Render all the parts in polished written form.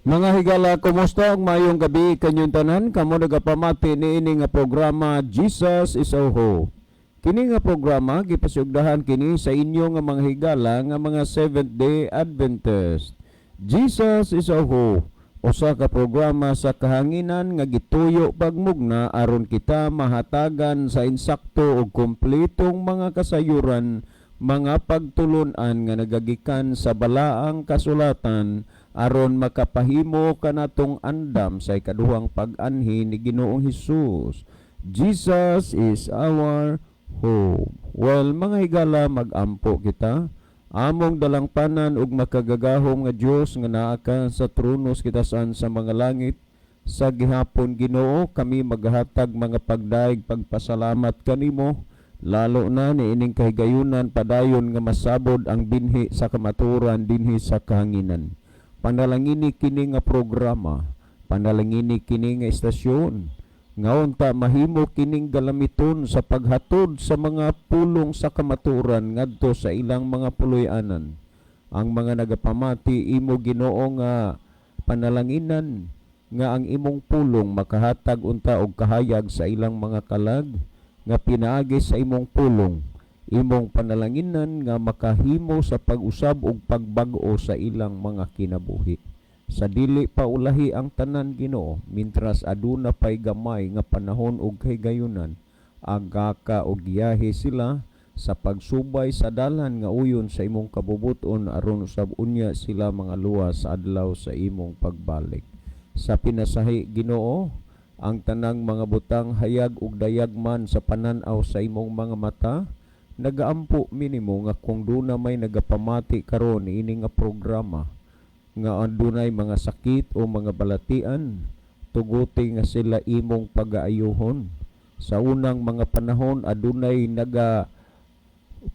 Mga higala, kumusta ang mayong gabi kanyong tanan? Kamo nagapamati ni ini nga programa Jesus is Oho. Kini nga programa gipasugdahan kini sa inyo nga mga higala nga mga Seventh-day Adventist. Jesus is Oho, usa ka programa sa kahanginan nga gituyo pagmugna aron kita mahatagan sa insakto ug kumpletong mga kasayuran, mga pagtulon-an nga nagagikan sa balaang kasulatan aron makapahimo kanatong andam sa ikaduhang pag-anhi ni Ginoong Hesus. Jesus is our hope. Well, mga higala, mag-ampo kita. Among dalangpanan ug makagagahom nga Dios nga naa ka sa tronos kita saan sa mga langit. Sa gihapon Ginoo, kami maghatag mga pagdaig pagpasalamat kanimo, lalo na ni ining kahigayunan padayon nga masabod ang binhi sa kamaturan dinhi sa kahanginan. Panalangini kini nga programa, panalangini kini nga estasyon, ngaon ta mahimo kining galamiton sa paghatod sa mga pulong sa kamaturan ngadto sa ilang mga puloy-anan. Ang mga nagapamati imo Ginoo nga panalanginan nga ang imong pulong makahatag unta og kahayag sa ilang mga kalag nga pinaagi sa imong pulong. Imong panalanginan nga makahimo sa pag-usab ug pagbag-o sa ilang mga kinabuhi. Sa dili pa ulahi ang tanan Ginoo, mintras aduna pay gamay nga panahon ug kahigayunan, agaka og giyahe sila sa pagsubay sa dalan nga uyon sa imong kabubuton aron usab unya sila mga luwas sa adlaw sa imong pagbalik. Sa pinasahi Ginoo, ang tanang mga butang hayag ug dayag man sa panan-aw sa imong mga mata, nagaampo minimo nga kung duna may nagapamati karon ini nga programa nga adunay mga sakit o mga balatian, tuguti nga sila imong pagaayuhon. Sa unang mga panahon adunay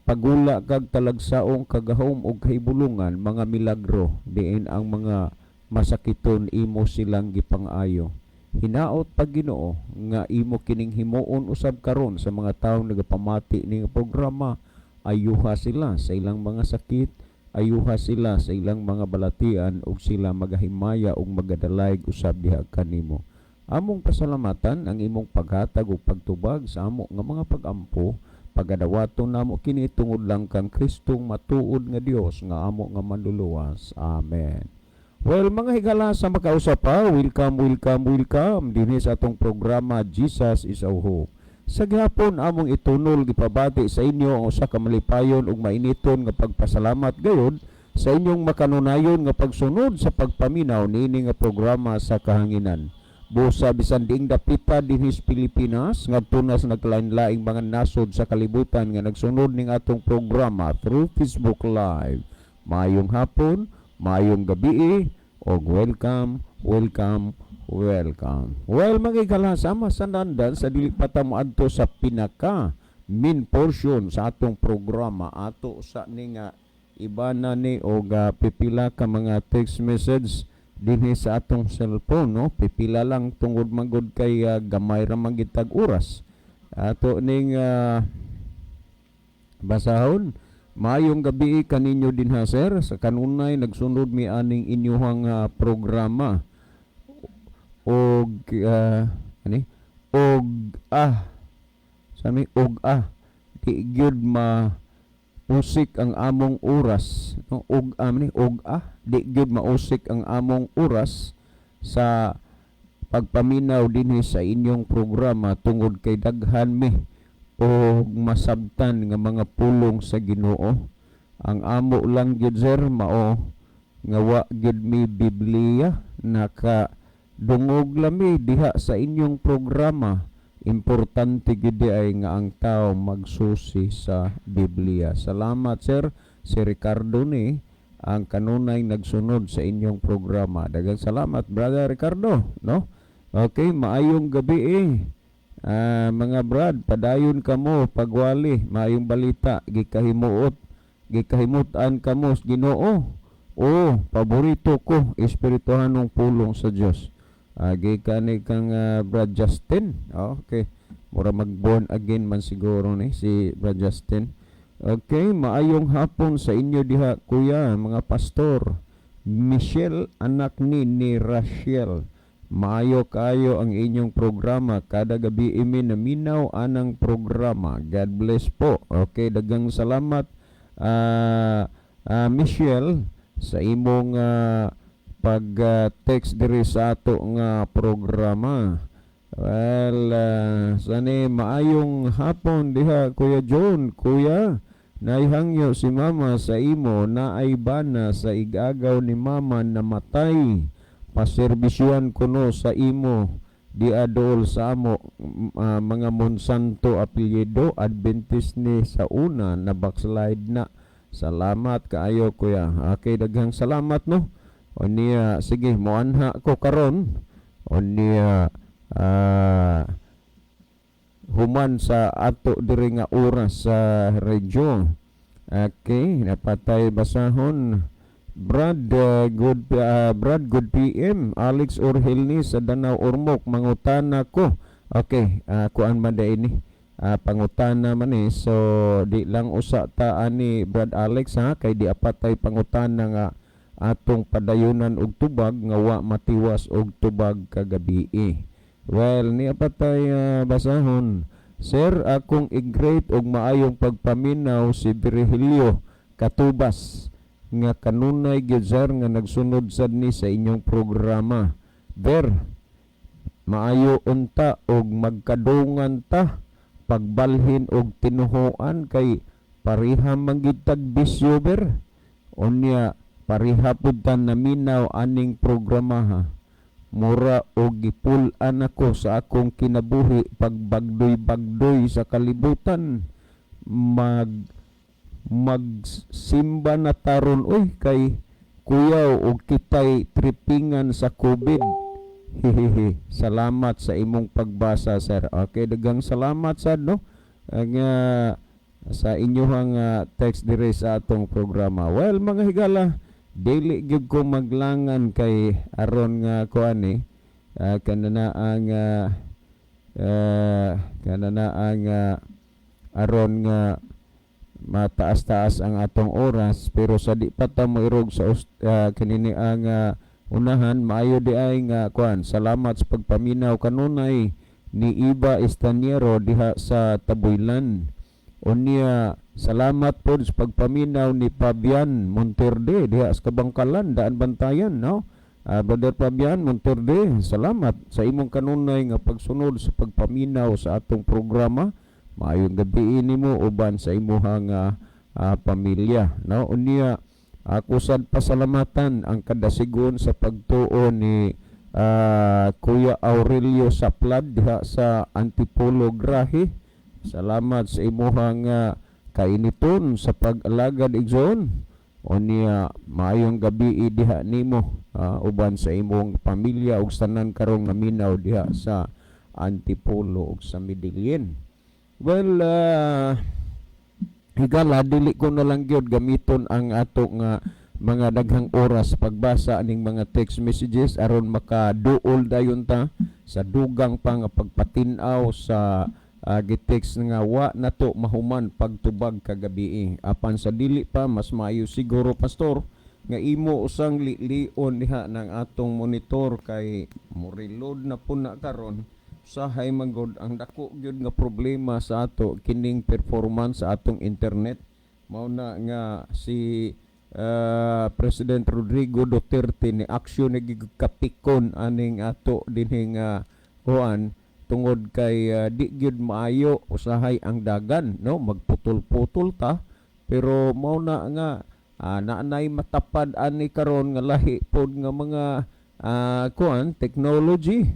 pagula kag talagsaong kagahom og kahibulungan, mga milagro diin ang mga masakiton imo silang gipang-ayo. Hinaot pag Ginoo nga imo kining himuon usab karon sa mga taong nagapamati ning programa, ayuha sila sa ilang mga sakit, ayuha sila sa ilang mga balatian ug sila magahimaya ug magadalayg usab diha kanimo. Among pasalamatan ang imong paghatag ug pagtubag sa amo nga mga pag-ampo, pagadawaton namo kini tungod lang kang Kristong matuod nga Dios nga amo nga manluluwas. Amen. Well, mga higala, sa makausap pa, welcome dinhi sa atong programa Jesus is Our Hope. Sa gihapon among itunol gipabati sa inyo ang usa ka malipayon ug mainiton nga pagpasalamat gayud sa inyong makanunayon nga pagsunod sa pagpaminaw niini nga programa sa kahanginan. Busa bisan diing dapita dinhi sa Pilipinas ngadto na sa naglain-laing mga nasod sa kalibutan nga nagsunod ning atong programa through Facebook Live. Maayong hapon, maayong gabi, o welcome. Well, magigala sama sa nandan sa dili pa ta moadto sa pinaka main portion sa atong programa ato sa ni nga iba na ni og pipila ka mga text message dinhi sa atong cellphone, no? Pipila lang tungod magod kay gamay ra man gid tag oras. Ato ning basahon. Maayong gabi kaninyo din ha, sir. Sa kanunay nagsunod mi aning inyong programa og di gyud mausik ang among oras, no? Di gyud mausik ang among oras sa pagpaminaw dinhi sa inyong programa tungod kay daghan mi o masabtan nga mga pulong sa Ginoo. Ang amo lang gyud sir mao nga wa gyud mi Biblia, nakadungog lami diha sa inyong programa. Importante gyud ay nga ang tao magsusi sa Biblia. Salamat sir, si Ricardo ni ang kanunay nagsunod sa inyong programa. Daghang salamat brother Ricardo, no? Okay, maayong gabi mga brad, padayon kamo pagwali, maayong balita, gikahimutan kamo sa Ginoo. Paborito ko espirituhanong pulong sa Dios. Gikani kang Brad Justin. Okay, mura mag-born again man siguro ni si Brad Justin. Okay, maayong hapon sa inyo diha kuya, mga pastor, Michelle, anak ni Rachel. Maayo kayo ang inyong programa. Kada gabi imi naminaw anang programa. God bless po. Okay, dagang salamat Michelle sa imong pag-text diri sa ato nga programa. Well, sani maayong hapon diha Kuya John. Kuya, naihangyo si mama sa imo na ay bana sa igagaw ni mama na matay. Paserbisyuan kuno sa imo di adol sa amo mga Monsanto apelyido Adventist ni sa una na backslide na. Salamat kaayo kuya. Okay, daghang salamat no. O niya sige moanha ko karon. O niya human sa ato diri nga oras sa radyo. Okay, napatay basahon. Brad good PM Alex Orhilni sa Danau Ormoc mangutana ko. Okay, kuan man da ini pangutana man eh. So di lang usa ta ani Brad Alex ha kay di apatay pangutana nga atong padayunan og tubag nga wa matiwas og tubag kagabi. Well, ni apatay basahon. Sir, akong i-great og maayong pagpaminaw si Virgilio Katubas nga kanunay gizar nga nagsunod sad ni sa inyong programa. Ver, maayo unta og magkadungan ta pagbalhin og tinuhoan kay pareha manggitag bisyo ber. Unya pareha pud ta naminaw aning programa ha. Mura og gipul-an ako sa akong kinabuhi pagbagdoy-bagdoy sa kalibutan. Magsimba na taron oy kay kuyaw og kitay trippingan sa COVID. Hehehe. Salamat sa imong pagbasa sir. Okay, dagang salamat sad no sa inyong text dire sa atong programa. Well, mga higala, dili gyud ko maglangan kay aron nga kuan kanana ang aron nga mataas-taas ang atong oras pero sa di pa ta moirog sa kanini ang unahan maayo di ay nga kuan. Salamat sa pagpaminaw kanunay ni Iba Estaniero diha sa Taboylan. Unya salamat po sa pagpaminaw ni Fabian Monterde diha sa Kabangkalan, Daan Bantayan no. Brother Fabian Monterde, salamat sa imong kanunay nga pagsunod sa pagpaminaw sa atong programa. Maayong gabi nimo uban sa imuhang pamilya no. Unya ako sad pasalamatan ang kadasigon sa pagtuo ni Kuya Aurelio Saplad diha sa Antipolo Grahe. Salamat sa imuhang kainiton sa pag-alagad igsoon. Unya maayong gabi diha nimo uban sa imong pamilya ug tanan karong naminaw diha sa Antipolo ug sa Medellin. Well, higala dili ko na lang gyud gamiton ang ato nga mga daghang oras pagbasa aning mga text messages aron makaduol dayon ta sa dugang pa nga pagpatin-aw sa gitext nga wa nato mahuman pagtubag kagabi. Apan sa dili pa mas maayo siguro pastor nga imo usang lion diha ng atong monitor kay mo reload na po na karon. Sahay magod ang dako gyud nga problema sa ato kining performance sa atong internet. Mao na nga si President Rodrigo Duterte ni aksyon nagikapikon aning ato dinhi nga kuan tungod kay di gyud maayo usahay ang dagan no, magputol-putol ta pero mao na nga naanay matapad ani karon nga lahi pod nga mga kuan technology.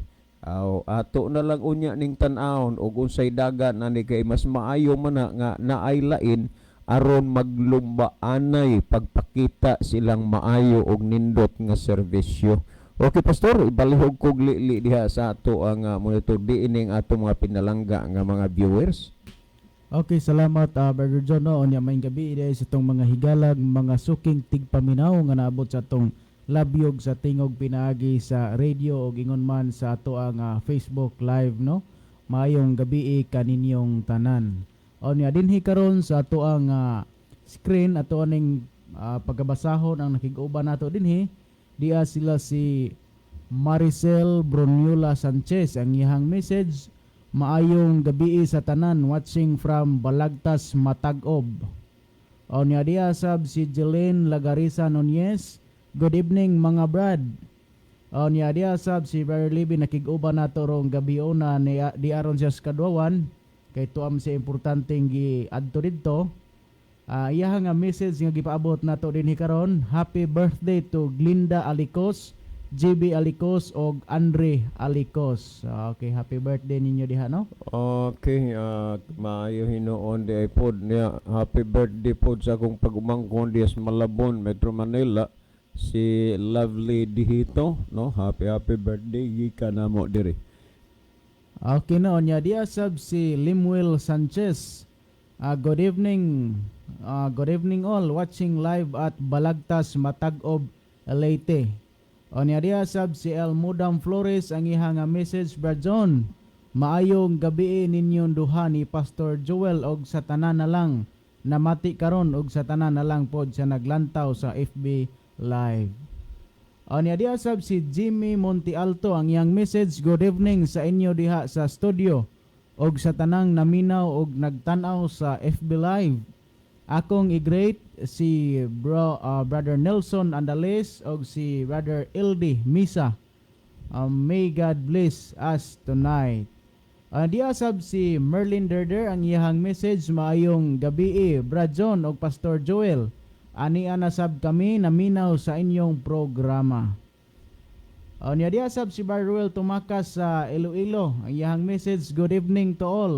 Ato na lang unya ning tan-awon og unsay dagan ani kay mas maayo man nga naay lain aron maglumbaanay pagpakita silang maayo og nindot nga serbisyo. Okay pastor, ibalihog kog li diha sa ato ang monitor diining ato mga pinalangga nga mga viewers. Okay, salamat Brother John no. Unya maayong gabi diha sa tong mga higalag, mga suking tigpaminaw nga naabot sa tong labyog sa tingog pinaagi sa radio o ingon man sa ato ang Facebook live no. Maayong gabi kaninyong tanan. O niya dinhi karon sa ato ang screen ato aning pagabasahon ang nakig-uban nato dinhi Diya sila si Maricel Bruniola Sanchez. Ang iyang message, maayong gabi sa tanan, watching from Balagtas, Matagob. O niya diya sab si Jeline Lagarisa Nunez, good evening mga brad. O niya diya sab si Brother Libby, nakig-uban nato rong gabi una di aron siya sa kadwawan, kay tuam siya importanteng gi-adto didto. Iya nga message nga gipaabot nato dinhi karon, happy birthday to Glinda Alicos, JB Alicos og Andre Alicos. Okay, happy birthday ninyo diha, no? Okay, maayo hinuon di ay pod niya. Happy birthday pod sa akong pag-umangkon di sa Malabon, Metro Manila, si Lovely Dihito, no? Happy birthday gikan namo diri. Okay na niya diya sab si Limuel Sanchez. Good evening. Good evening all, watching live at Balagtas, Matagob, Leyte. O niya diya sab si El Mudam Flores, ang ihang message, Brad John, maayong gabi ninyong duha ni Pastor Joel og sa tanan na lang namati karon og sa tanan na lang pod sa naglantaw sa FB Live. O niya diya sab si Jimmy Montialto, ang iyang message, good evening sa inyo diha sa studio og sa tanang naminaw og nagtan-aw sa FB Live. Akong i-greet si Brother Nelson Andales og si Brother LD Misa. May God bless us tonight. Diya sab si Merlin Derder, ang iyang message, maayong gabi Brad John og Pastor Joel. Ani ana sab kami naminaw sa inyong programa. Niya diya sab si Barruel Tumakas sa Iloilo, ang iyang message, good evening to all.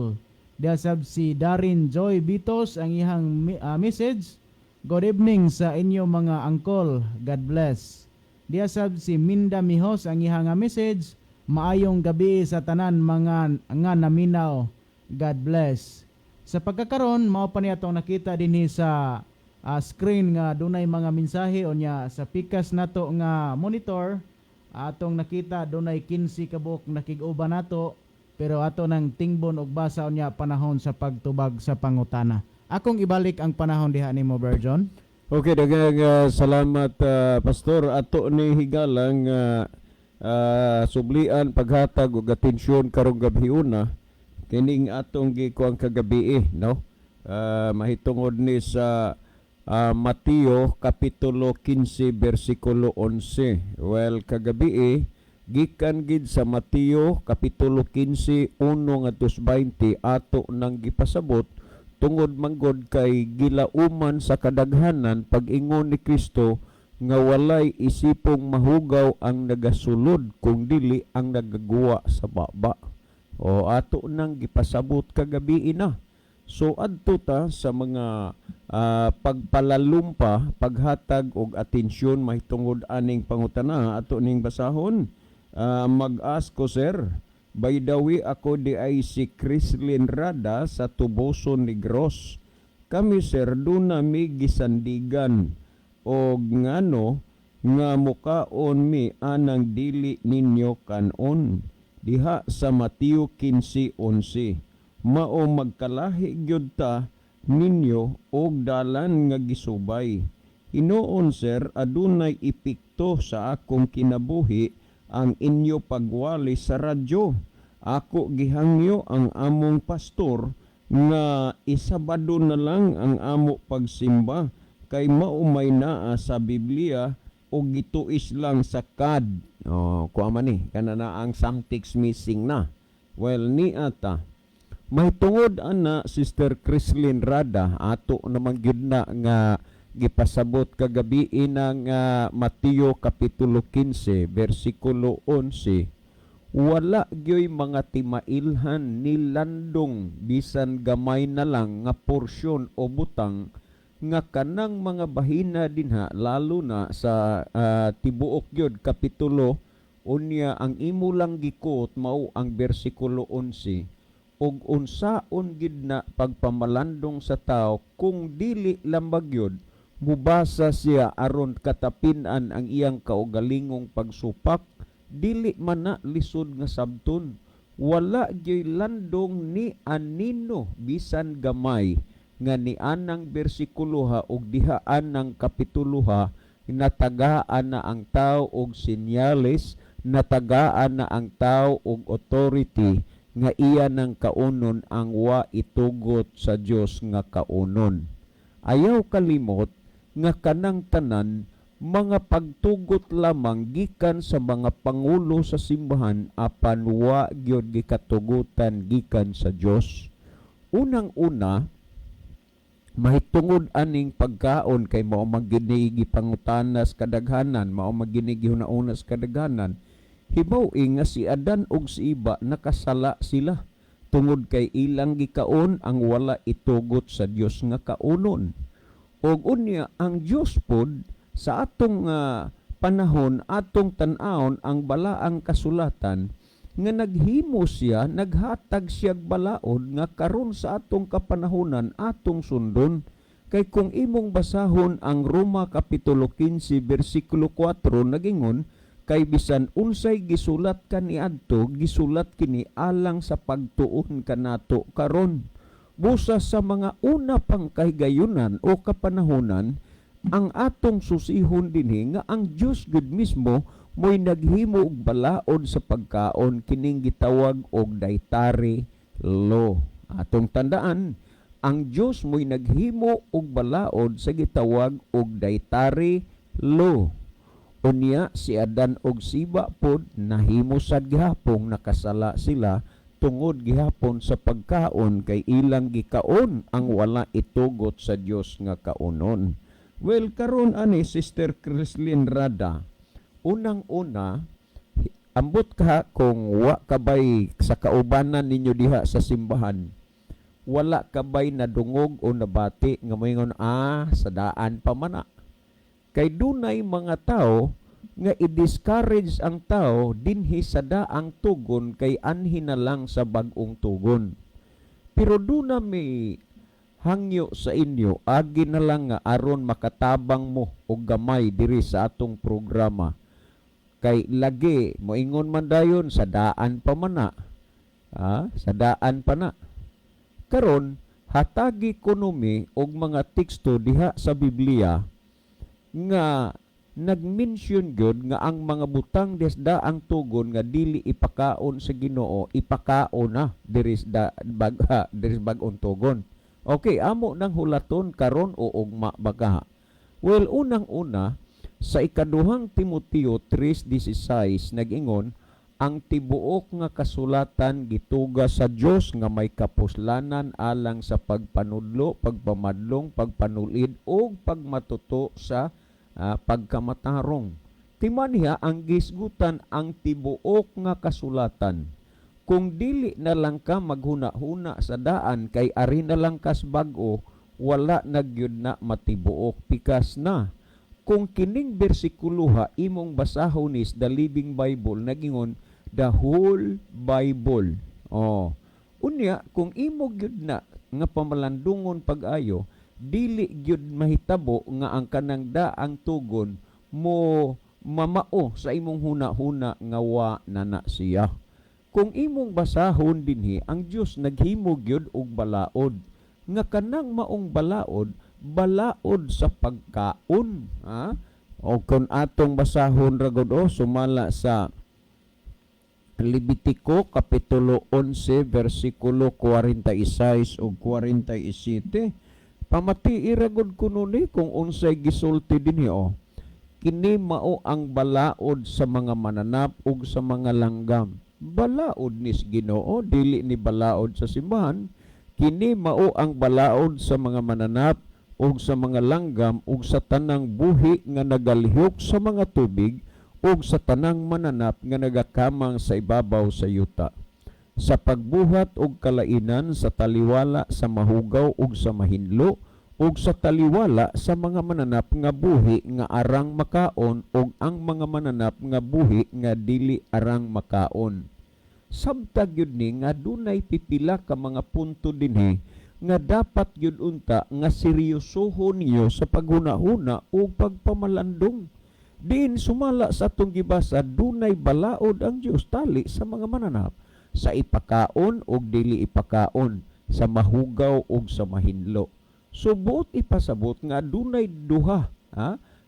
Diya sab si Darin Joy Bitos, ang iyang message, good evening sa inyo mga angkol, God bless. Diya sab si Minda Mihos, ang iyang message, maayong gabi sa tanan mga nga naminaw, God bless. Sa pagkakaron, mao pa niya itong nakita dinhi sa screen nga dunay mga mensahe o niya sa pikas nato nga monitor. Atong nakita dunay 15 kabuk nakig-uban nato, pero ato nang tingbon og basa niya panahon sa pagtubag sa pangutana. Akong ibalik ang panahon diha nimo, Brother John. Okay, daghang salamat Pastor. Ato ni higalang sublian paghatag og atensyon karong gabiuna kining atong gikuang kagabi, no? Mahitungod ni sa Mateo Kapitulo 15 versikulo 11. Well, kagabi gikan gid sa Mateo Kapitulo 15 1 ngadto 20 ato nang gipasabot tungod manggod kay gilauman sa kadaghanan pag-ingon ni Kristo nga walay isipong mahugaw ang nagasulod kung dili ang nagagawa sa baba. O ato nang gipasabot kagabi na. So adto ta sa mga pagpalalumpa, paghatag og atensyon mahitungod aning pangutana ato ning basahon. Mag-ask ko, sir, by the way, ako di ay si Crislin Rada sa Tuboson Negros. Kami, sir, doon nami gisandigan o ngano nga mukaon mi anang dili ninyo kanon diha sa Mateo 15:11. Mao magkalahi gyud ta ninyo og dalan nga gisubay. Hinuon, sir, adunay epekto sa akong kinabuhi ang inyo pagwali sa radyo. Ako gihangyo ang among pastor nga isabado na lang ang amo pagsimba kay maumay naa sa Biblia o gituis lang sa kad. Kuha man ni, kanana ang something's missing na. Well, ni ata, may tungod ana Sister Crislin Rada, ato naman gyud na nga gipasabot kagabi ng Mateo Kapitulo 15 versikulo 11. Wala gyoy mga timailhan ni landong bisan gamay na lang nga porsyon o butang nga kanang mga bahina dinha, lalo na sa tibuok gyud kapitulo unya ang imo lang gikot mao ang bersikulo 11. Og unsaon gid na pagpamalandong sa tao kung dili lambag yun mubasa siya aron katapin-an ang iyang kaugalingong pagsupak, dili man na lisod nga sabton. Wala gyoy landong ni anino bisan gamay nga ni anang bersikulo ha og dihaan ng kapitulo ha natagaan na ang tao og senyales, natagaan na ang tao og authority nga iya ng kaunon ang wa itugot sa Dios nga kaunon. Ayaw kalimot nga kanang tanan mga pagtugot lamang gikan sa mga pangulo sa simbahan apan wa gyud gikatugutan gikan sa Dios. Unang-una, mahitungod aning pagkaon kay mao magginigi pangutanas kadaghanan, mao magginigi hunaunas kadaghanan. Hibaw-i nga si Adan ug si Iba nakasala sila tungod kay ilang gikaon ang wala itugot sa Dios nga kaunon. Og unya ang Dios pod sa atong panahon, atong tan-aon ang balaang kasulatan nga naghimo siya, naghatag siyag balaod nga karon sa atong kapanahonan atong sundon. Kay kung imong basahon ang Roma Kapitulo 15 versikulo 4 nagingon, kay bisan unsay gisulat kaniadto, gisulat kini alang sa pagtuon kanato karon. Busa sa mga una pang kahigayunan o kapanahonan, ang atong susihon dinhi nga ang Dios gud mismo mo'y naghimo og balaod sa pagkaon kining gitawag og dietary law. Atong tandaan, ang Dios mo'y naghimo og balaod sa gitawag og dietary law. Unya si Adan og si Iba pod nahimo sad gihapon nakasala sila tungod gihapon sa pagkaon kay ilang gikaon ang wala itugot sa Dios nga kaunon. Well, karon ani Sister Crislin Rada, unang-una, ambot ka kung wa kabay sa kaubanan ninyo diha sa simbahan, wala kabay nadungog o nabati nga moingon, sa daan pa man na. Kay dunay mga tao nga i-discourage ang tao dinhi sa daang tugon kay anhi na lang sa bag-ong tugon. Pero duna may hangyo sa inyo, agi na lang nga aron makatabang mo og gamay diri sa atong programa. Kay lagi moingon man dayon sa daan pa man na. Sa daan pa na. Karon hatagi kuno og mga teksto diha sa Biblia nga nagmention gyud nga ang mga butang desda ang tugon nga dili ipakaon sa Ginoo, ipakaon na diri bag-ong tugon. Okay, amo nang hulaton karon o ugma baka. Well, unang-una sa ikaduhang Timoteo 3:16 nag-ingon, ang tibuok nga kasulatan gituga sa Dios nga may kapuslanan alang sa pagpanudlo, pagpamadlong, pagpanulid o pagmatuto sa pagkamatarong. Timaniha ang gisgutan ang tibuok nga kasulatan. Kung dili na lang ka maghuna-huna sa daan kay ari na lang kas bag-o, wala nagyud na matibuok pikas na. Kung kining bersikuloha imong basahon is the Living Bible nagingon the whole Bible. Unya kung imo gyud na nga pamalandungon pag-ayo, dili gyud mahitabo nga ang kanang daang tugon mo mamao sa imong huna-huna nga wa na siya. Kung imong basahon dinhi, ang Dios naghimo gyud og balaod nga kanang maong balaod sa pagkaon. O kung atong basahon ragod sumala sa Levitico Kapitulo 11 versikulo 46 ug 47, pamati iragod kuno ni kung unsay gisulti dinhi kini mao ang balaod sa mga mananap ug sa mga langgam. Balaod ni Ginoo, dili ni balaod sa simbahan. Kini mao ang balaod sa mga mananap ug sa mga langgam ug sa tanang buhi nga nagalihok sa mga tubig ug sa tanang mananap nga nagakamang sa ibabaw sa yuta. Sa pagbuhat og kalainan sa taliwala sa mahugaw ug sa mahinlo ug sa taliwala sa mga mananap nga buhi nga arang makaon ug ang mga mananap nga buhi nga dili arang makaon. Sabtag yun ni nga dunay pipila ka mga punto dinhi nga dapat yun unta nga seryosohon niyo sa paghuna-huna o pagpamalandong. Diin sumala sa atong gibasa, dunay balaod ang Dios tali sa mga mananap, sa ipakaon o dili ipakaon, sa mahugaw o sa mahinlo. So buot ipasabot nga dunay duha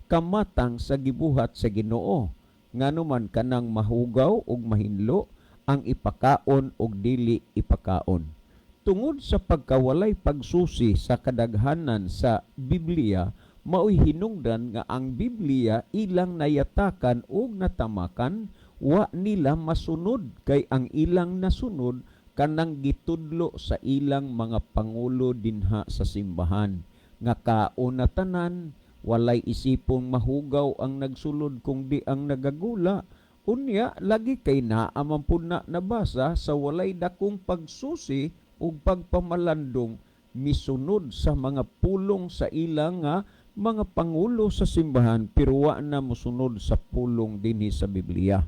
kamatang sa gibuhat sa Ginoo. Nganuman kanang mahugaw ug mahinlo ang ipakaon ug dili ipakaon. Tungod sa pagkawalay pagsusi sa kadaghanan sa Biblia, mao'y hinungdan nga ang Biblia ilang nayatakan ug natamakan, wa nila masunod kay ang ilang nasunod kanang gitudlo sa ilang mga pangulo dinha sa simbahan. Nga kaon na tanan, walay isipong mahugaw ang nagsulod kung di ang nagagula. Unya, lagi kay naamampun na nabasa sa walay dakong pagsusi o pagpamalandong misunod sa mga pulong sa ilang nga mga pangulo sa simbahan pero wa na mosunod sa pulong dinhi sa Biblia.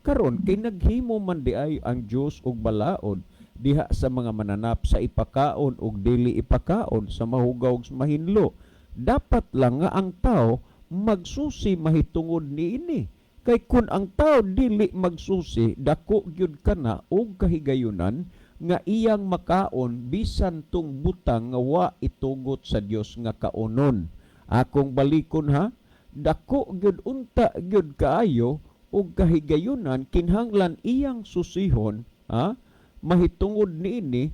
Karon kay naghimo man di ay ang Dios og balaod diha sa mga mananap sa ipakaon ug dili ipakaon, sa mahugaw ug mahinlo. Dapat lang nga ang tao magsusi mahitungod niini. Kay kun ang tao dili magsusi, dako gyud kana og kahigayunan nga iyang makaon bisan tung butang nga wa itugot sa Dios nga kaonon. Akong balikon ha, dako gyud unta gyud kaayo og kahigayunan kinahanglan iyang susihon ha, mahitungod niini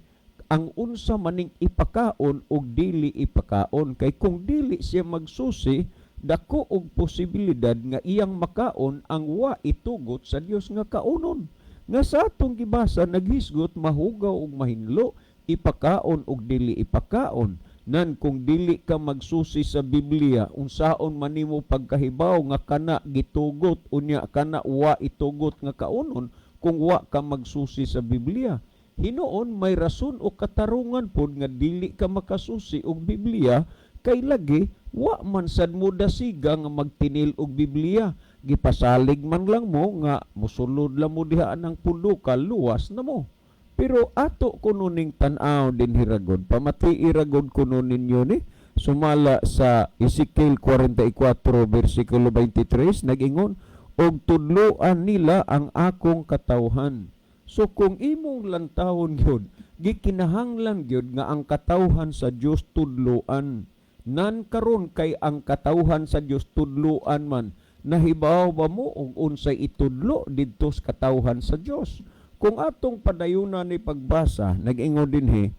ang unsa maning ipakaon og dili ipakaon. Kay kung dili siya magsusi, dako og posibilidad nga iyang makaon ang wa itugot sa Dios nga kaonon. Nga sa atong gibasa naghisgot mahugaw og mahinlo, ipakaon og dili ipakaon. Nan kung dili ka magsusi sa Biblia, unsaon man nimo pagkahibaw nga kana gitugot unya kana wa itugot nga kaonon kung wa ka magsusi sa Biblia. Hinoon may rason o katarungan pod nga dili ka makasusi og Biblia kay lagi wa man sad mo dasiga nga magtinil og Biblia. Gipasalig man lang mo nga mosulod lang mo diha ng puluka, luwas na mo. Pero ato kuno ning tan-aw din hiragod, pamati iragod kuno ninyo ni sumala sa Ezekiel 44 versikulo 23 nagingon og tudloan nila ang akong katawhan. So kung imong lantawon gyud, gikinahanglan gyud nga ang katawhan sa Dios tudloan. Nan karon kay ang katawhan sa Dios tudloan man, nahibaw ba mo og unsay itudlo didto sa katawhan sa Dios? Kung atong padayunan ni pagbasa, nag-ingon dinhi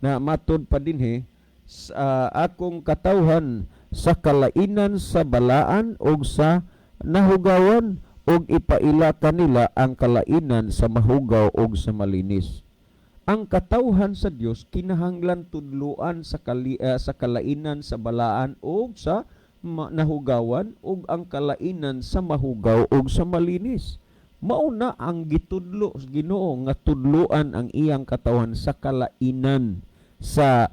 na matud pa dinhi sa akong katawhan sa kalainan sa balaan og sa nahugawan og ipaila kanila ang kalainan sa mahugaw og sa malinis. Ang katawhan sa Dios kinahanglan tudloan sa kalainan sa balaan og sa nahugawan og ang kalainan sa mahugaw og sa malinis. Mauna ang gitudlo Ginoo nga tudloan ang iyang katawhan sa kalainan sa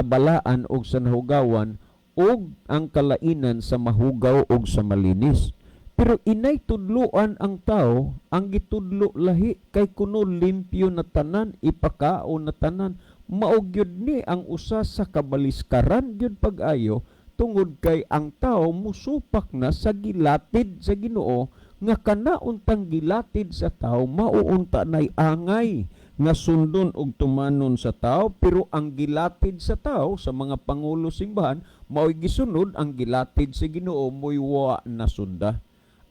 balaan og sa nahugawan og ang kalainan sa mahugaw og sa malinis. Pero inay tudloan ang tao, ang gitudlo lahi kay kuno limpyo na tanan, ipakaon na tanan, maugyod ni ang usa sa kabaliskaran gyud pag-ayo tungod kay ang tao musupak na sa gilatid sa Ginoo nga kana untang gilatid sa tao mauunta nay angay nga sundon og tumanon sa tao, pero ang gilatid sa tao sa mga pangulo simbahan mao'y gisunod, ang gilatid sa Ginoo mo'y wa nasunda.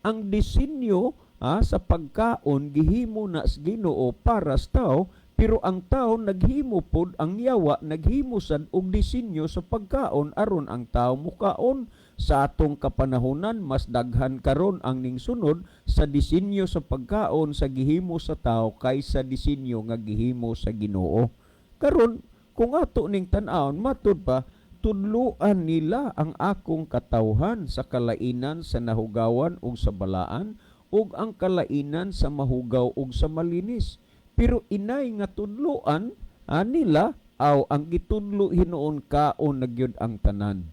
Ang disenyo sa pagkaon gihimo na sa Ginoo para sa tao, pero ang tao naghimo pod, ang yawa naghimo sad og disenyo sa pagkaon aron ang tao mukaon. Sa atong kapanahunan mas daghan karon ang ningsunod sa disenyo sa pagkaon sa gihimo sa tao kaysa disenyo nga gihimo sa Ginoo. Karon kung ato ning tan-awon matud pa, tudloan nila ang akong katawhan sa kalainan sa nahugawan ug sa balaan ug ang kalainan sa mahugaw ug sa malinis. Pero inay nga tudloan nila aw ang gitudlo hinuon kaon na gyud ang tanan.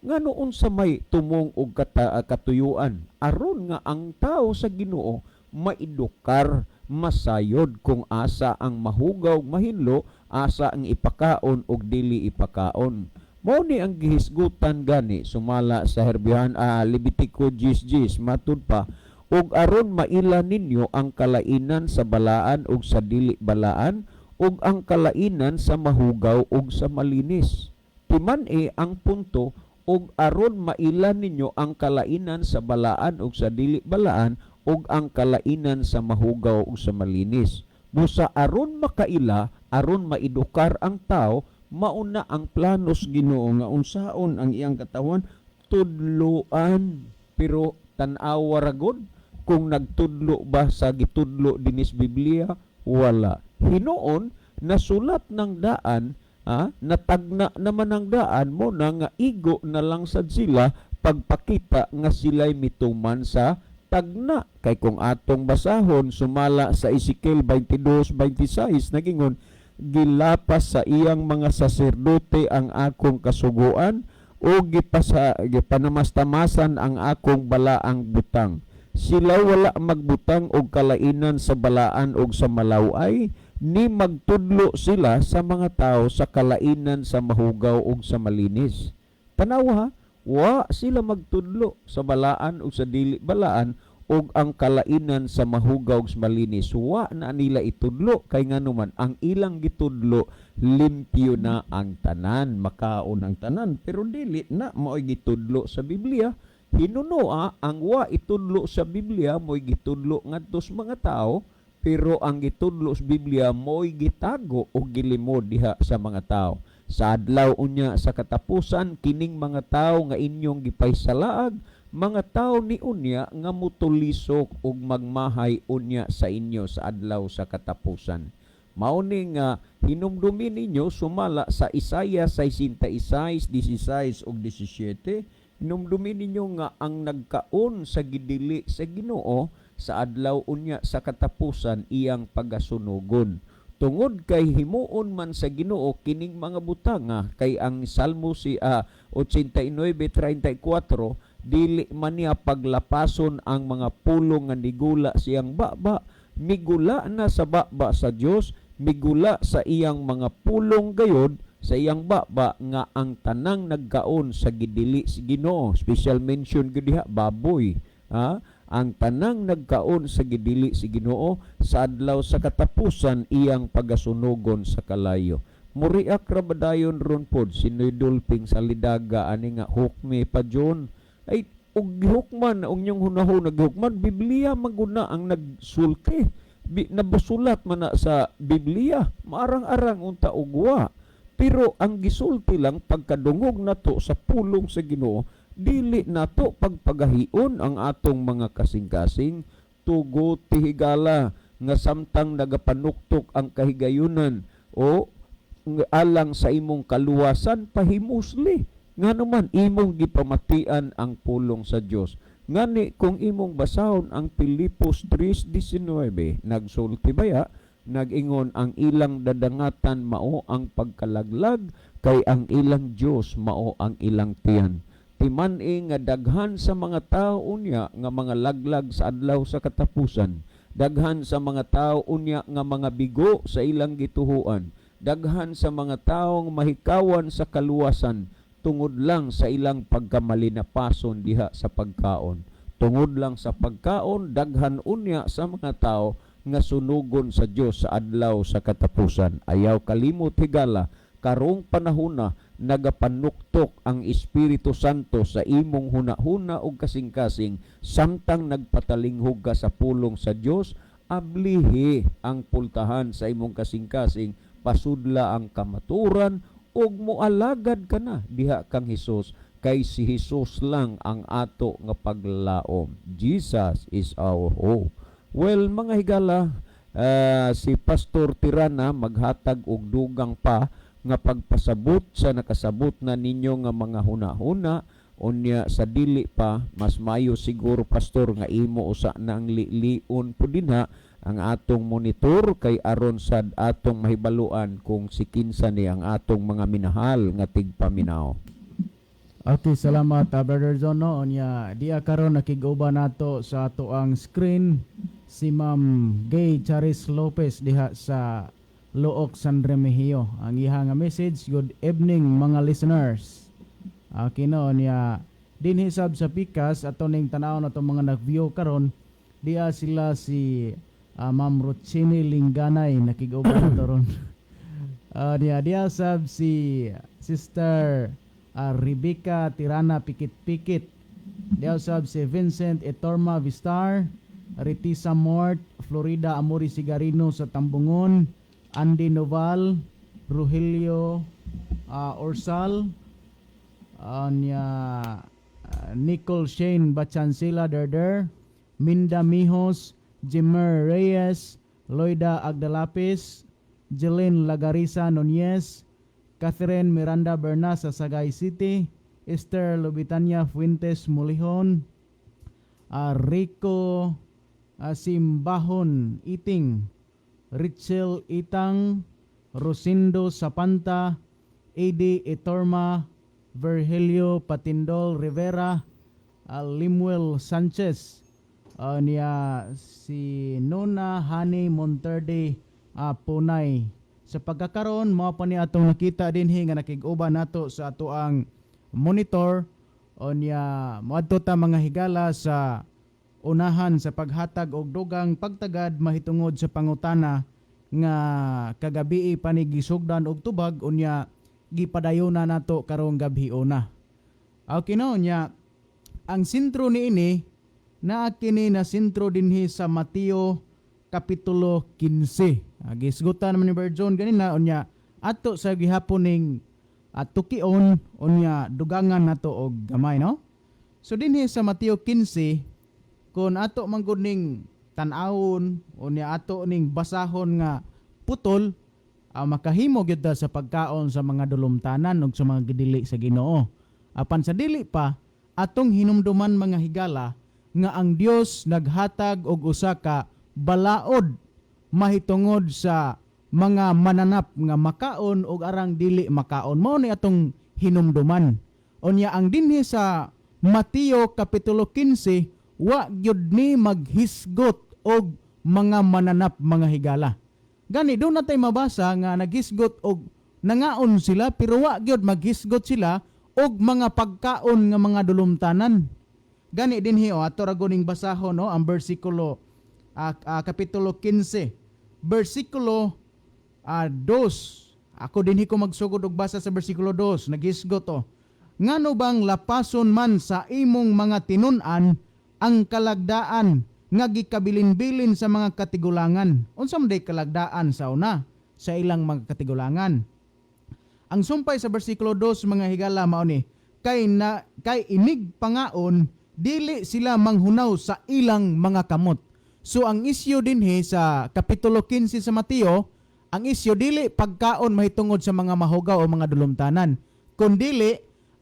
Nga noon sa may tumong og katuyuan aron nga ang tao sa Ginoo maidukar, masayod kung asa ang mahugaw mahinlo, asa ang ipakaon og dili ipakaon. Mao ni ang gihisgutan gani sumala sa herbihan Levitico 10:10 matud pa, ug aron maila ninyo ang kalainan sa balaan ug sa dili balaan ug ang kalainan sa mahugaw ug sa malinis. Timan ang punto ug aron mailan ninyo ang kalainan sa balaan ug sa dili balaan ug ang kalainan sa mahugaw ug sa malinis. Busa aron makaila, aron maedukar ang tao, mauna ang planos Ginoo nga unsaon ang iyang katawan tudloan. Pero tan-awa ra gud kung nagtudlo ba sa gitudlo dinis Biblia, wala. Hinuon nasulat ng daan, natagna naman ang daan mo na nga igo na lang sad sila pagpakita nga sila'y mituman sa tagna. Kay kung atong basahon sumala sa Ezekiel 22:26 nagingon, gilapas sa iyang mga saserdote ang akong kasuguan o gipanamastamasan ang akong balaang butang. Sila wala magbutang og kalainan sa balaan og sa malaway, ni magtudlo sila sa mga tao sa kalainan sa mahugaw ug sa malinis. Tanaw ha, wa sila magtudlo sa balaan ug sa dili balaan ug ang kalainan sa mahugaw ug sa malinis. Wa na nila itudlo kay nganuman ang ilang gitudlo limpyo na ang tanan, makaon ang tanan, pero dili na mao'y gitudlo sa Biblia. Hinunoa ang wa itudlo sa Biblia mo'y gitudlo ngadto sa mga tao, pero ang gitudlo sa Biblia mo'y gitago o gilimod diha sa mga tao. Sa adlaw unya sa katapusan, kining mga tao nga inyong gipaysalaag, mga tao ni unya nga mutulisok ug magmahay unya sa inyo sa adlaw sa katapusan. Mao ni nga hinumdumi ninyo sumala sa Isaiah 66:16 ug 17. Hinumdumi ninyo nga ang nagkaon sa gidili sa Ginoo sa adlaw unya sa katapusan iyang pagasunugon. Tungod kay himuon man sa Ginoo kining mga butanga, kay ang Salmo 89:34, dili man niya paglapason ang mga pulong nga nigula siyang baba, migula na sa baba sa Dios, migula sa iyang mga pulong gayod sa iyang baba nga ang tanang nagkaon sa gidili si Ginoo. Special mention gid diha baboy, ang tanang nagkaon sa gidili si Ginoo sa adlaw sa katapusan iyang pagasunugon sa kalayo. Muriak ra badayon ron pod sinoy dulping sa lidaga ani nga hukmi pa John ay og gihukman og nyong hunahon naghukman Biblia maguna ang nagsulti. Nabasulat man na sa Biblia, maarang-arang unta ugwa. Pero ang gisulti lang pagkadungog nato sa pulong sa Ginoo, dili nato pagpagahion ang atong mga kasing-kasing, tugo tihigala nga samtang nagapanuktok ang kahigayunan o alang sa imong kaluwasan pahimusli. Nga naman imong gipamatian ang pulong sa Dios. Ngani kung imong basahon ang Pilipos 3:19, nagsulti baya, nag-ingon ang ilang dadangatan mao ang pagkalaglag, kay ang ilang Dios mao ang ilang tiyan. Timan-i nga daghan sa mga tao unya nga mga laglag sa adlaw sa katapusan, daghan sa mga tao unya nga mga bigo sa ilang gituhuan, daghan sa mga taong mahikawan sa kaluwasan tungod lang sa ilang pagkamalinapason diha sa pagkaon. Tungod lang sa pagkaon, daghan unya sa mga tao nga sunugon sa Dios sa adlaw sa katapusan. Ayaw kalimot higala, karong panahona nagapanuktok ang Espiritu Santo sa imong hunahuna ug kasing-kasing samtang nagpatalinghog ka sa pulong sa Dios. Ablihi ang pultahan sa imong kasing-kasing, pasudla ang kamaturan ug moalagad ka na diha kang Hesus, kay si Hesus lang ang ato nga paglaom. Jesus is our hope. Well, mga higala, si Pastor Tirana maghatag og dugang pa nga pagpasabot sa nakasabot na ninyo nga mga hunahuna. Unya sa dili pa, mas mayo siguro Pastor nga imo usa nang liun po dinha ang atong monitor kay aron sad atong mahibaluan kung si kinsa ni ang atong mga minahal nga tigpaminaw. Okay, salamat Brother John. No? Onya, diya karon nakiguba nato sa ato ang screen si Ma'am Gay Charis Lopez diha sa Look, San Remigio. Ang iha nga message, good evening mga listeners. Okay no, niya dinhisab sa pikas ato ning tanaw na itong mga nag-view karon, diya sila si Ma'am Ruchini Linganay nakiguba nato ron. Diya sab si Sister Rebecca Tirana Pikit-Pikit. Diyaw sab si Vincent Etorma Vistar, Ritisa Mort, Florida Amori Sigarino sa Tambungon, Andy Noval, Rogelio Orsal, Nicole Shane Bachansila Derder, Minda Mijos, Jimmer Reyes, Loida Agdalapis, Jeline Lagarisa Nunez, Catherine Miranda Bernas sa Sagay City, Esther Lubitania Fuentes Mulihon, Rico Simbahon Iting, Richel Itang, Rosindo Sapanta, Eddie Etorma, Virgilio Patindol Rivera, Limuel Sanchez, si Nona Hani Monterde Punay. Sa pagkakaroon, mao pa ni atong nakita dinhi nga nakig-uban nato sa ato ang monitor o niya moadto ta mga higala sa unahan sa paghatag og dugang pagtagad mahitungod sa pangutana nga kagabi panigisugdan og tubag unya gipadayon na nato karong gabi una. Okay no nya ang sentro niini naa kini na sentro dinhi sa Mateo kapitulo 15. Gisgutan naman ni Berjon ganina unya ato sa gihapon ning tukion unya dugangan nato og gamay no. So dinhi sa Mateo 15 kun ato manggod ning tan-awon unya ato ning basahon nga putol makahimo gyud sa pagkaon sa mga dulumtanan ug sa mga gidili sa Ginoo. Apan sa dili pa atong hinumduman mga higala nga ang Dios naghatag og usa ka balaod mahitungod sa mga mananap nga makaon ug arang dili makaon. Mao ni atong hinumduman. Unya ang dinhi sa Mateo kapitulo 15 wa gyud ni maghisgot og mga mananap mga higala. Gani doon natay mabasa nga naghisgot og nangaon sila pero wa gyud maghisgot sila og mga pagkaon nga mga dulumtanan. Gani dinhi ato ra guning basahon ang bersikulo kapitulo 15 bersikulo 2. Ako dinhi ko magsugod og basa sa bersikulo 2 naghisgot ngano bang lapason man sa imong mga tinun-an ang kalagdaan nga gikabilin-bilin sa mga katigulangan. Unsa man day kalagdaan sa una sa ilang mga katigulangan? Ang sumpay sa bersikulo 2 mga higala mao ni kay inig pangaon dili sila manghunaw sa ilang mga kamot. So ang isyu dinhi sa kapitulo 15 sa Mateo, ang isyu dili pagkaon mahitungod sa mga mahugaw o mga dulumtanan, kundi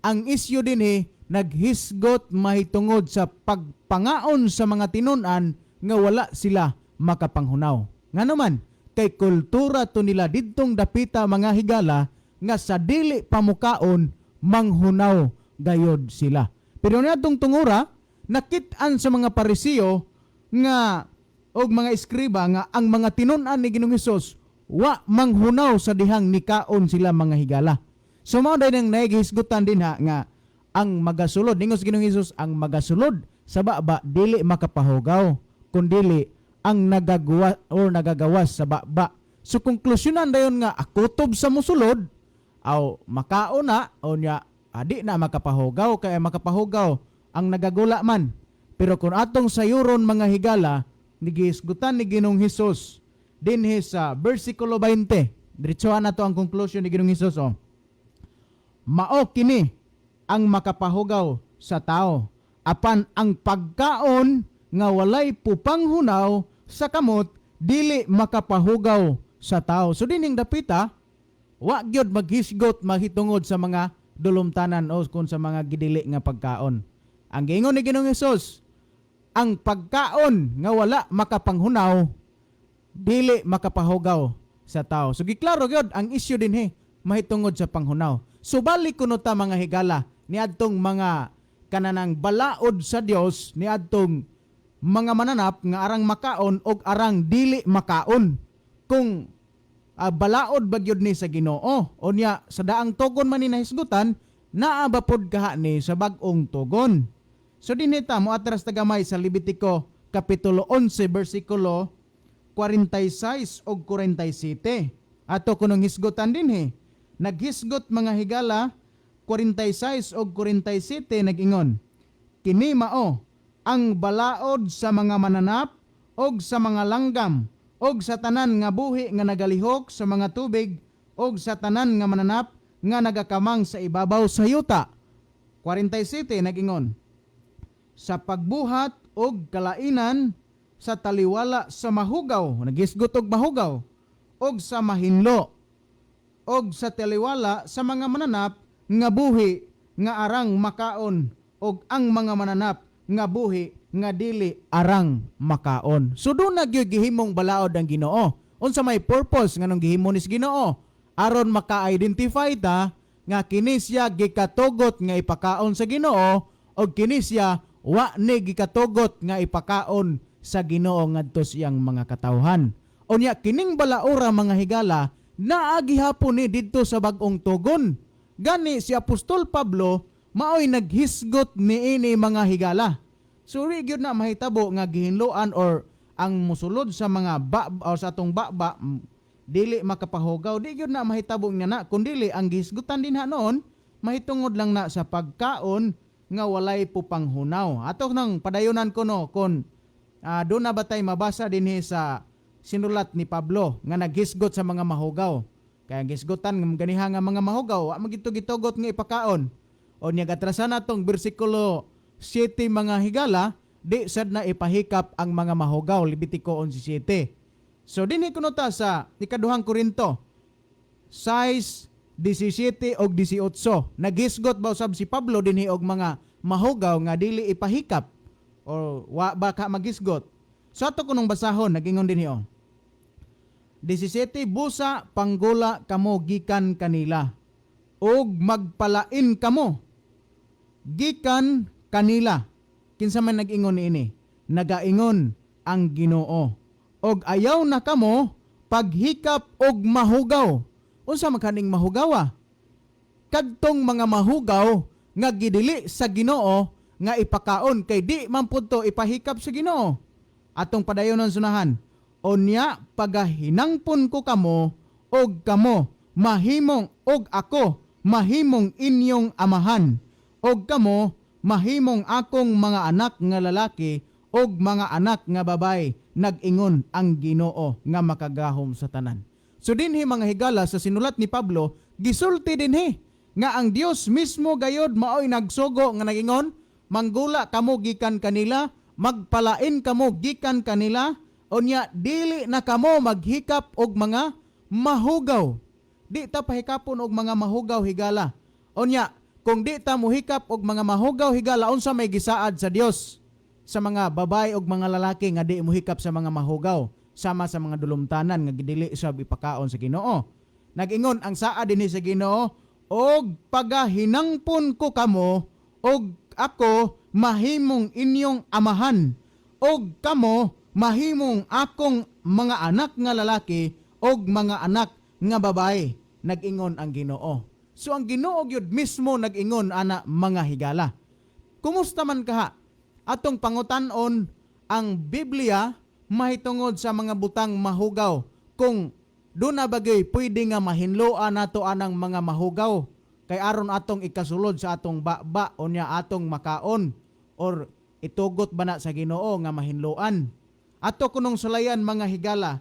ang isyu dinhi naghisgot mahitungod sa pagpangaon sa mga tinun-an nga wala sila makapanghunaw. Ngano man kay kultura to nila didtong dapita mga higala nga sa dili pamukaon manghunaw gayod sila. Pero niadtong tungura nakit-an sa mga Parisiyo nga og mga eskriba nga ang mga tinun-an ni Ginoong Hesus wa manghunaw sa dihang nikaon sila mga higala. So mao day nang nagihisgutan din nga ang magasulod ningos Ginoong Hesus ang magasulod sa baba dili makapahugaw kundi ang nagagawas sa baba. So konklusyonan dayon nga akutob sa musulod aw makaon na o nya adi na makapahugaw kay makapahugaw ang nagagula man. Pero kung atong sayuron mga higala nigihisgutan ni Ginoong Hesus dinhi sa bersikulo 20 diretsohan nato ang conclusion ni Ginoong Hesus mao kini ang makapahugaw sa tao apan ang pagkaon nga walay pupanghunaw sa kamot dili makapahugaw sa tao. So dining dapita wa gyud maghisgot mahitungod sa mga dulumtanan o kun sa mga gidili nga pagkaon. Ang giingon ni Ginoong Hesus ang pagkaon nga wala makapanghunaw dili makapahugaw sa tao. So giklaro gyud ang issue dinhi mahitungod sa panghunaw. So balik kuno ta mga higala niadtong mga kananang balaod sa Dios niadtong mga mananap nga arang makaon og arang dili makaon. Kung balaod bagyod ni sa Ginoo o niya sa daang tugon man ni nahisgutan naa ba pod kaha ni sa bag-ong tugon. So dinita mo atras tagamay sa Levitico kapitulo 11 bersikulo 46 og 47. Ato kunong hisgutan dinhi. Naghisgot mga higala 46 o 47 nag-ingon, kini mao ang balaod sa mga mananap og sa mga langgam og sa tanan nga buhi nga nagalihok sa mga tubig og sa tanan nga mananap nga nagakamang sa ibabaw sa yuta. 47 nag-ingon, sa pagbuhat og kalainan sa taliwala sa mahugaw, nagisgot og mahugaw, og sa mahinlo, og sa taliwala sa mga mananap nga buhi nga arang makaon, og ang mga mananap nga buhi nga dili arang makaon. So doon gihimong balaod ang Ginoo. Unsa may purpose nga nung gihimo ni Ginoo? Aron maka-identify ta nga kini siya gikatugot nga ipakaon sa Ginoo o kini siya wa ni gikatugot nga ipakaon sa Ginoo ngadto siyang mga katawhan. Unya kining balaura mga higala naagi hapon ni didto sa bag-ong tugon. Gani si Apostol Pablo maoy naghisgot niini mga higala. Suri gyud na mahitabo nga gihinloan or ang musulod sa mga o sa atong baba dili makapahugaw, di gyud na mahitabo nga na kundili ang gihisgutan din noon mahitungod lang na sa pagkaon nga walay pupanghunaw. Ato nang padayonan ko no kon doon na ba tayo mabasa dinhi sa sinulat ni Pablo nga naghisgot sa mga mahugaw. Kaya gisgutan ng ganiha nga mga mahugaw, magitugitugot nga ipakaon. O niya gatrasan natong bersikulo 7 mga higala, di sad na ipahikap ang mga mahugaw, Levitico 11:7. So dinhi kuno ta sa ikaduhang Korinto 6:17 og 18. Nagisgot ba usab si Pablo dinhi og mga mahugaw nga dili ipahikap o wa ba ka magisgot. So ato kunong basahon nagingon dinhi 17, busa panggula kamo gikan kanila og magpalain kamo gikan kanila. Kinsa man nag-ingon niini? Nagaingon ang Ginoo. Og ayaw na kamo paghikap og mahugaw. Unsa man kaning mahugawa? Kadtong mga mahugaw nga gidili sa Ginoo nga ipakaon kay di man pud to ipahikap sa Ginoo. Atong padayonon sunahan. Onya pagahinangpon ko kamo og kamo mahimong og ako mahimong inyong amahan og kamo mahimong akong mga anak nga lalaki og mga anak nga babay, nag-ingon ang Ginoo nga makagahom sa tanan. So dinhi mga higala sa sinulat ni Pablo, gisulti dinhi nga ang Dios mismo gayod maoy nagsugo nga nag-ingon, manggula kamo gikan kanila, magpalain kamo gikan kanila, unya dili na kamo maghikap og mga mahugaw. Di ta pahikapon og mga mahugaw higala. Unya kung di ta mohikap og mga mahugaw higala, unsa may gisaad sa Dios sa mga babay og mga lalaki nga di mohikap sa mga mahugaw, sama sa mga dulumtanan nga gidili sa ipakaon sa Ginoo. Nag-ingon ang saad dinhi sa Ginoo, og pagahinangpon ko kamo og ako mahimong inyong amahan og kamo mahimong akong mga anak nga lalaki og mga anak nga babae, nag-ingon ang Ginoo. So ang Ginoo gyud mismo nag-ingon ana mga higala. Kumusta man kaha? Atong pangutan-on ang Biblia mahitungod sa mga butang mahugaw. Kung doon na bagay pwede nga mahinloan nato anang mga mahugaw kay aron atong ikasulod sa atong baba o niya atong makaon or itugot ba na sa Ginoo nga mahinloan. Ato kunong sulayan mga higala,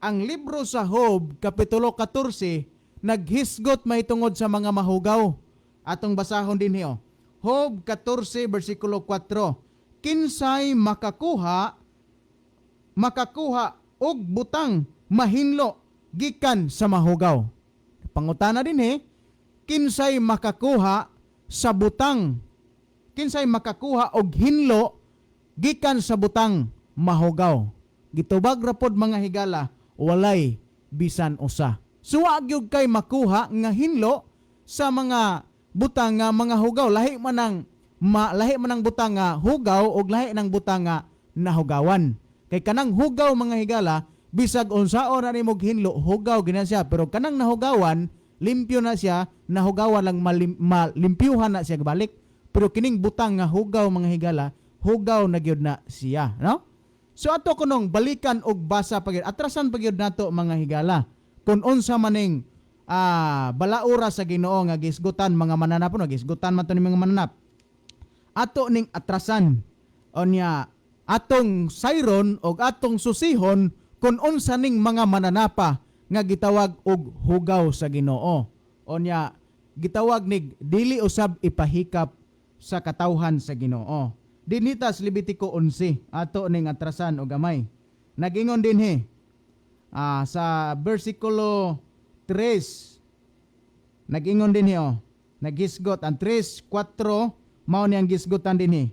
ang libro sa Job, Kapitulo 14, naghisgot mahitungod sa mga mahugaw. Atong basahon din hiyo. Job 14, versikulo 4. Kinsay makakuha og butang mahinlo gikan sa mahugaw. Pangutana din kinsay makakuha sa butang, kinsay makakuha og hinlo gikan sa butang mahugaw. Gitubag ra pod mga higala, walay bisan usa. So wa gyud kay makuha nga hinlo sa mga butang nga mga hugaw, lahi man ang butang nga hugaw og lahi nang butang nga nahugawan. Kay kanang hugaw mga higala, bisag unsaon na nimog hinlo, hugaw gina siya, pero kanang nahugawan, limpyo na siya, nahugawan lang malimpyuhan na siya balik. Pero kining butang nga hugaw mga higala, hugaw na gyud na siya, no? So ato kunong balikan og basa pagyud, atrasan pagyud nato mga higala. Kung unsa maning balaura sa Ginoo nga gisgutan mga mananap no, gisgutan man to ni mga mananap. Ato ning atrasan onya atong sayron og atong susihon kung unsa ning mga mananapa nga gitawag og hugaw sa Ginoo. Onya gitawag nig dili usab ipahikap sa katawhan sa Ginoo. Dinhitas Levitico 11 ato ning atrasan og gamay. Nagingon dinhi sa bersikulo 3. Nagingon dinhi nagisgot ang 3:4 mao ni ang gisgotan dinhi.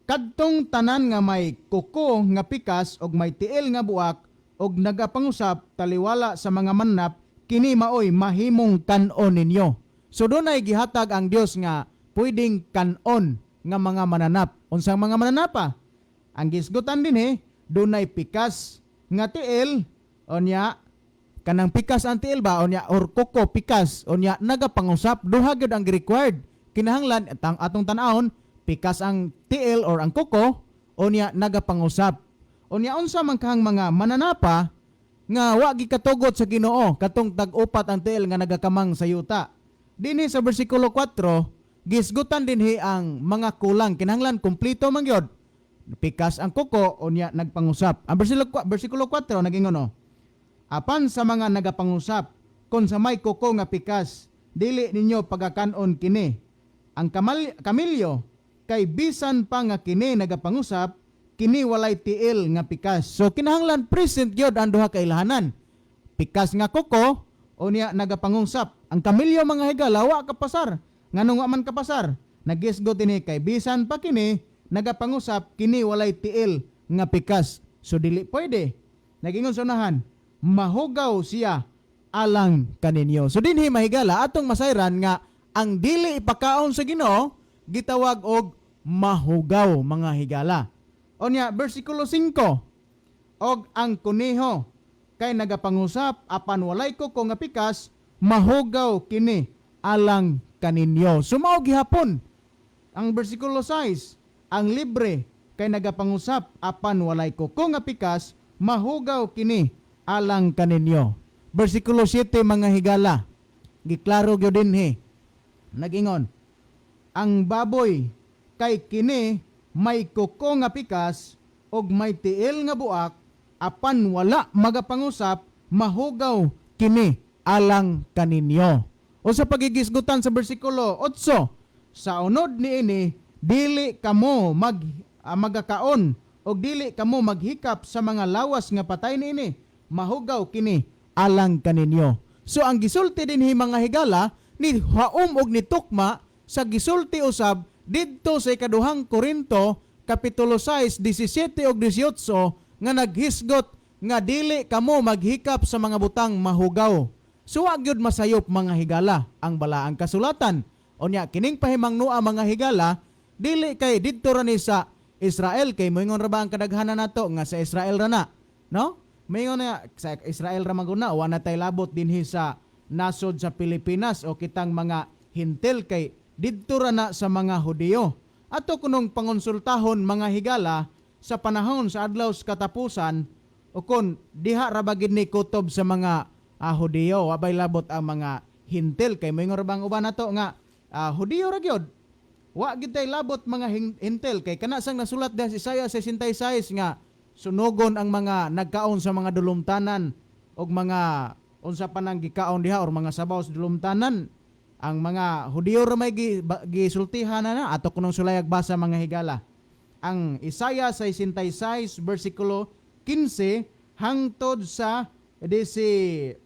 Kadtong tanan nga may kuko nga pikas og may tiil nga buak og nagapangusap taliwala sa mga mananap kini maoy mahimong kanon ninyo. So dunay gihatag ang Dios nga pwedeng kanon nga mga mananap. Unsang mga mananapa? Ang gisgutan dinhi dunay pikas nga tiil onya kanang pikas ang tiil ba onya or kuko pikas onya nagapangusap duha gyud ang required. Kinahanglan atong tan-awon pikas ang tiil or ang kuko onya nagapangusap. Onya unsa man kahang mga mananapa nga wa gikatugot sa Ginoo katong tag-upat ang tiil nga nagakamang sa yuta. Dinhi sa bersikulo 4 gisgutan dinhi ang mga kulang kinahanglan kumpleto man gyud. Pikas ang kuko unya nagpangusap. Ang bersikulo 4 nagingon apan sa mga nagapangusap kun sa may kuko nga pikas dili ninyo pagakanon kini. Ang kamilyo kay bisan pa nga kini nagapangusap kini walay tiil nga pikas. So kinahanglan present gyud ang duha ka ilahanan. Pikas nga kuko unya nagapangusap. Ang kamilyo mga higala wa kapasar. Nganong wa man kapasar? Nagisgot dinhi kay bisan pa kini nagapangusap kini walay tiil nga pikas. So dili pwede. Nagingon sunahan, mahugaw siya alang kaninyo. So dinhi mahigala atong masayran nga ang dili ipakaon sa Ginoo gitawag og mahugaw mga higala. Onya bersikulo 5. Og ang kuneho kay nagapangusap apan walay kuko nga pikas mahugaw kini alang kaninyo. Sumao gihapon ang bersikulo 6. Ang libre kay nagapangusap apan walay kuko nga pikas mahugaw kini alang kaninyo. Bersikulo 7 mga higala. Giklaro gyud dinhi. Nagingon ang baboy kay kini may kuko nga pikas og may tiil nga buak apan wala magapangusap mahugaw kini alang kaninyo. O sa pagigisgutan sa bersikulo 8, sa unod niini dili kamo magakaon og dili kamo maghikap sa mga lawas nga patay niini mahugaw kini alang kaninyo. So ang gisulti dinhi mga higala ni Haum og ni Tukma sa gisulti usab didto sa ikaduhang Korinto kapitulo 6 17 ug 18 nga naghisgot nga dili kamo maghikap sa mga butang mahugaw. So wa gyud masayop mga higala ang balaang kasulatan. Unya kining pahimangnoa mga higala dili kay didto ra ni sa Israel kay moingon ra ba ang kadaghanan nato nga sa Israel ra na, no? Moingon na sa Israel ra maguna wa na tay labot dinhi sa nasod sa Pilipinas o kitang mga hintil kay didto ra na sa mga Hudiyo. Ato kunong pangonsultahon mga higala sa panahon sa adlaw sa katapusan o kun diha ra ba gid ni kutob sa mga Hudiyo wabay labot ang mga hintil kay moingon ra bang uban nato nga Hudiyo ra gyud. Wa gid tay labot mga hintil kay kana sang nasulat diha sa Isaiah 66 nga sunogon ang mga nagkaon sa mga dulumtanan og mga unsa pa nang gikaon diha or mga sabaw sa dulumtanan. Ang mga Hudiyo ra may gisultihan na ato kunong sulayag basa mga higala. Ang Isaiah 66 bersikulo 15 hangtod sa 18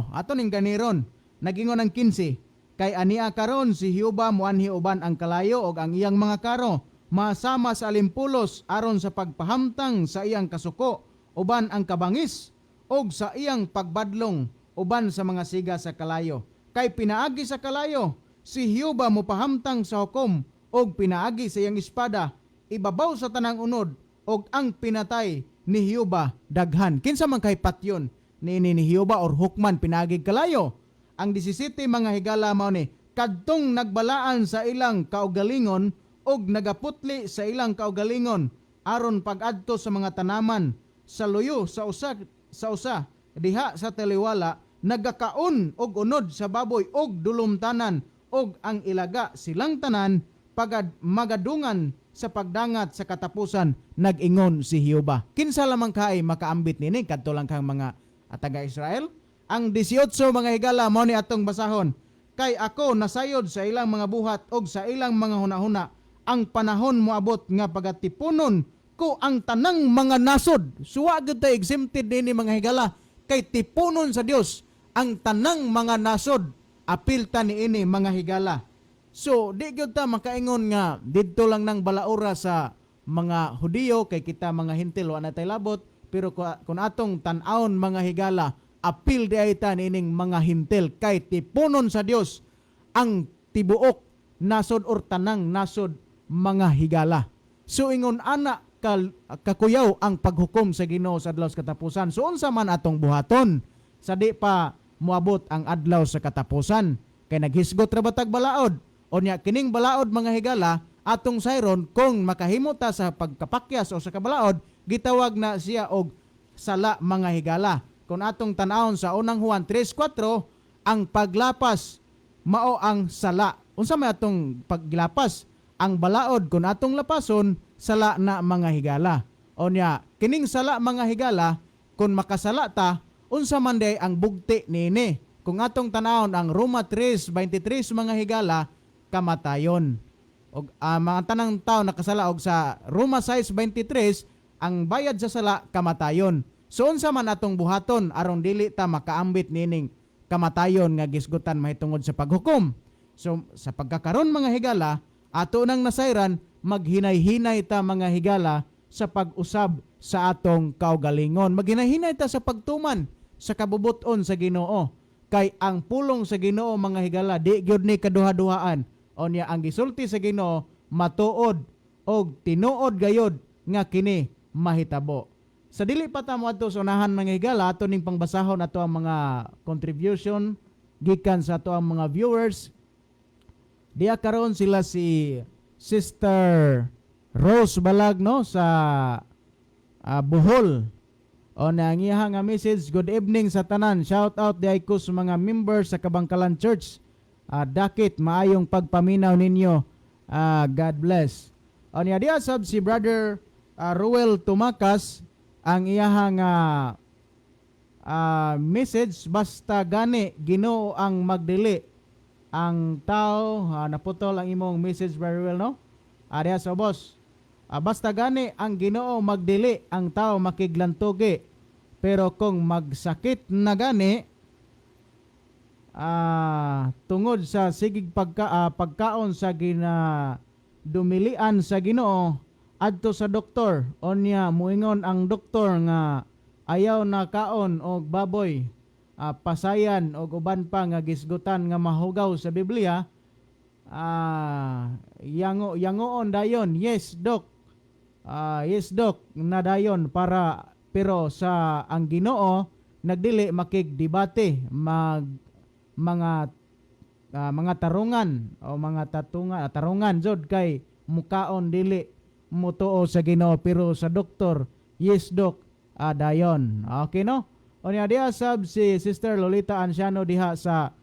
ato ning ganiron nagingon ang 15 kay ania karon si Hiuba muanhi uban ang kalayo og ang iyang mga karo masama sa alimpulos aron sa pagpahamtang sa iyang kasuko uban ang kabangis og sa iyang pagbadlong uban sa mga siga sa kalayo. Kay pinaagi sa kalayo si Hiuba mopahamtang sa hukom og pinaagi sa iyang espada ibabaw sa tanang unod og ang pinatay ni Hiuba daghan. Kinsa man kay patyon ni Hiuba or hukman pinaagi kalayo. Ang 17 mga higala mao ni kadtong nagbalaan sa ilang kaugalingon og nagaputli sa ilang kaugalingon aron pag-adto sa mga tanaman sa luyo sa usa diha sa taliwala nagakaon og unod sa baboy og dulumtanan og ang ilaga silang tanan pagad magadungan sa pagdangat sa katapusan, nag-ingon si Jehova. Kinsa lamang kaay makaambit nini kadto lang kang mga taga Israel? Ang 18 mga higala mao ni atong basahon. Kay ako nasayod sa ilang mga buhat og sa ilang mga hunahuna, ang panahon moabot nga pagatipunon ko ang tanang mga nasod. Suwa gyud ta exempted nini mga higala, kay tipunon sa Dios ang tanang mga nasod. Apil ta niini mga higala. So, di gyud ta makaingon nga didto lang nang balaura sa mga Hudiyo kay kita mga Hintil wa na tay labot, pero kung atong tan-awon mga higala, apil di ay ta nining mga Hintil kay tipunon sa Dios ang tibuok nasod or tanang nasod mga higala. So ingon ana kakuyaw ang paghukom sa Ginoo sa adlaw sa katapusan. So unsa man atong buhaton sa di pa moabot ang adlaw sa katapusan, kay naghisgot ra batag balaod. Onya kining balaod mga higala atong sayron kung makahimo ta sa pagkapakyas o sa kabalaod, gitawag na siya og sala mga higala. Kung atong tan-awon sa unang Juan 3:4, ang paglapas mao ang sala. Unsa may atong paglapas? Ang balaod kung atong lapason, sala na mga higala. Onya kining sala mga higala, kung makasala ta, unsa man day ang bugti niini. Kung atong tan-awon ang Roma 3:23 mga higala, kamatayon. Og mga tanang tao nakasala og sa Roma 6:23, ang bayad sa sala kamatayon. So unsa man atong buhaton aron dili ta makaambit nining kamatayon nga gisgutan mahitungod sa paghukom. So sa pagkakaron mga higala, ato nang nasayran maghinay-hinay ta mga higala sa pag-usab sa atong kaugalingon. Maghinay-hinay ta sa pagtuman sa kabubuton sa Ginoo. Kay ang pulong sa Ginoo mga higala di gyud ni kaduha-duhaan. Onya ang gisulti sa Ginoo matuod og tinuod gayod nga kini mahitabo. Sa dili pa ta moadto sa unahan mga higala, ato ning pangbasahon ato ang mga contribution gikan sa ato ang mga viewers. Diya karon sila si Sister Rose Balag no sa Bohol. O na ang iyang message, good evening sa tanan. Shout out di ko sa mga members sa Kabangkalan Church. Dakit maayong pagpaminaw ninyo. God bless. O niya diya sab si Brother Ruel Tumakas, ang iyang message, basta gani Ginoo ang magdili ang tao. Naputol ang imong message, Brother Ruel, no? Diya sa boss. Basta gani ang Ginoo magdili ang tao makiglantugi, pero kung magsakit na gani tungod sa sigig pagkaon sa dumilian sa Ginoo adto sa doktor, onya muingon ang doktor nga ayaw na kaon og baboy, pasayan og uban pa nga gisgutan nga mahugaw sa Biblia, yangoon dayon, yes dok, yes dok, nadayon para, pero sa ang Ginoo nagdili makigdebate mga tarungan o mga tarungan jud kay mukaon dili mutuo sa Ginoo, pero sa doktor yes dok, dayon. Okay no? Onya diha sab si Sister Lolita Anciano diha sa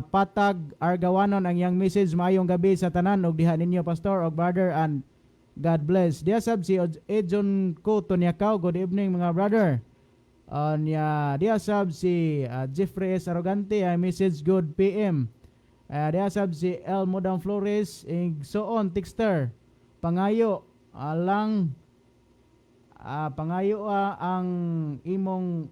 Patag Argawanon, ang yang message, maayong gabi sa tanan og diha ninyo pastor og brother, and God bless. Diha sab si Edjon Ko Tonyakaw, good evening mga brother. Diha sab si Jeffrey S. Arrogante, message, good PM. Diha sab si El Modang Flores, so on texter, pangayo lang pangayo ang imong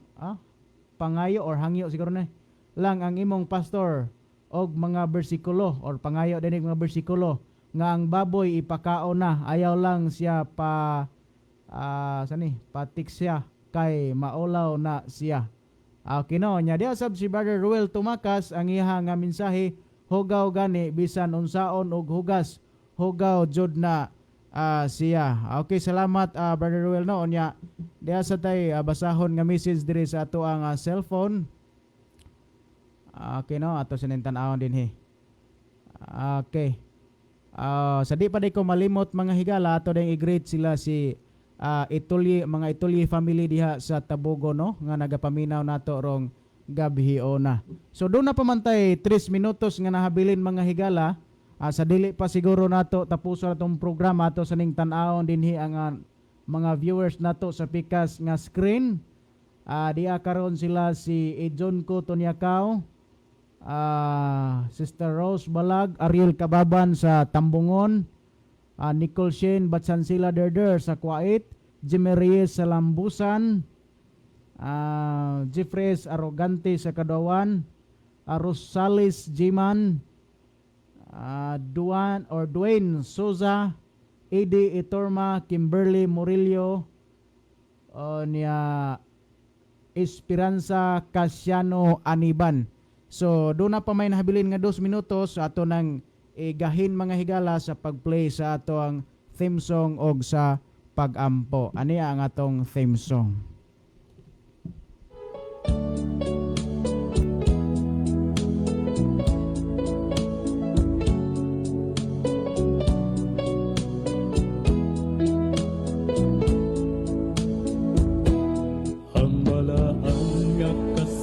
pangayo or hangyo siguro na lang ang imong pastor og mga bersikulo, or pangayo dinig mga bersikulo nga ang baboy ipakao na, ayaw lang siya patik siya kay maulaw na siya. Okay no, nya diha sab si Brother Ruel Tumakas, ang iha nga mensahe, hugaw gani bisan unsaon og hugas, hugaw jud na siya. Okay, salamat Brother Ruel no. Nya diha sa tay basahon nga message diri sa ato ang cellphone. Okay no, ato sinintan-awon din he. Okay. Sa di pa di ko malimot mga higala, ato ding i-greet sila si mga Itulye family diha sa Tabogo no, nga nagapaminaw nato rong gabhion na. So doon na pamantay 3 minutos nga nahabilin mga higala. Sa dili pa siguro nato tapuso na tong programa ato sa ning tan-awon dinhi ang mga viewers nato sa pikas nga screen. Diya karon sila si Ejon Ko Tonyakaw, Sister Rose Balag, Ariel Kababan sa Tambungon, Nicole Shane Batsansila Derder sa Kuwait, Jimmy Reyes sa Lambusan, Jeffries Arrogante sa Kadawan, Rosales Jiman, Dwayne Souza, Eddie Itorma, Kimberly Murillo, niya Esperanza Casiano Aniban. So doon na pa may nahabilin nga 2 minutos ato nang igahin mga higala sa pagplay sa ato ang theme song og sa pag-ampo. Ani ang atong theme song.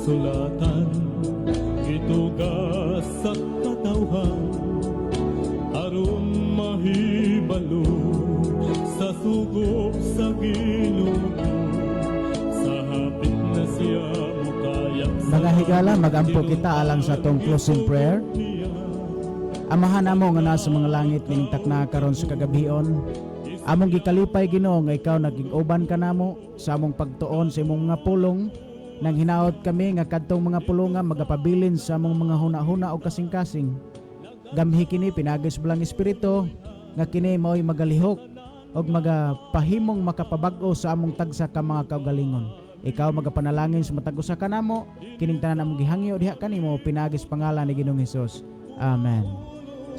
Sulatan itugas sa katawhan aron mahibalo sa sugop sa Ginoo sa hapit na siya mukaya Mga higala, magampo kita alang sa atong closing prayer. Amahan namo nga nasa mga langit ning takna karon sa kagabhion. Among gikalipay Ginoo nga ikaw naging uban ka namo sa among pagtuon sa imong mga pulong. Nang hinaot kami nga kadtong mga pulunga magapabilin sa among mga huna-huna o kasing-kasing. Gamhi kini pinagis belang espiritu nga kini mao'y magalihok og magapahimong makapabag-o sa among tagsa ka mga kaugalingon. Ikaw magapanalangin sa matag usa ka namo kining tanan among gihangyo diha kanimo pinagis pangalan ni Ginoong Hesus. Amen.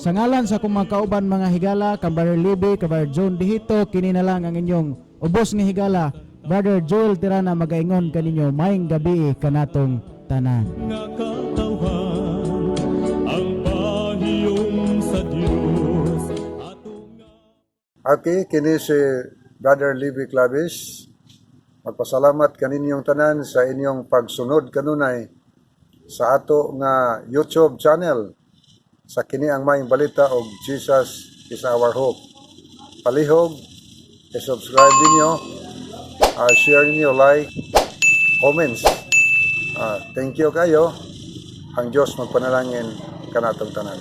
Sa ngalan sa akong mga kauban mga higala, Brother Libby, Brother John Dihito, kini na lang ang inyong ubos nga higala. Brother Joel Tirana magaingon kaninyo maayong gabi kanatong tanan. nga katawhan ang pahiyom sa Dios atong Okay, kini si Brother Libby Clavis. Magpasalamat kaninyong tanan sa inyong pagsunod kanunay sa ato nga YouTube channel sa kini ang maayong balita og Jesus is our hope. Palihog, i-subscribe ninyo, share ninyo, like, comments. Thank you kayo. Ang Diyos magpanalangin kanatong tanan.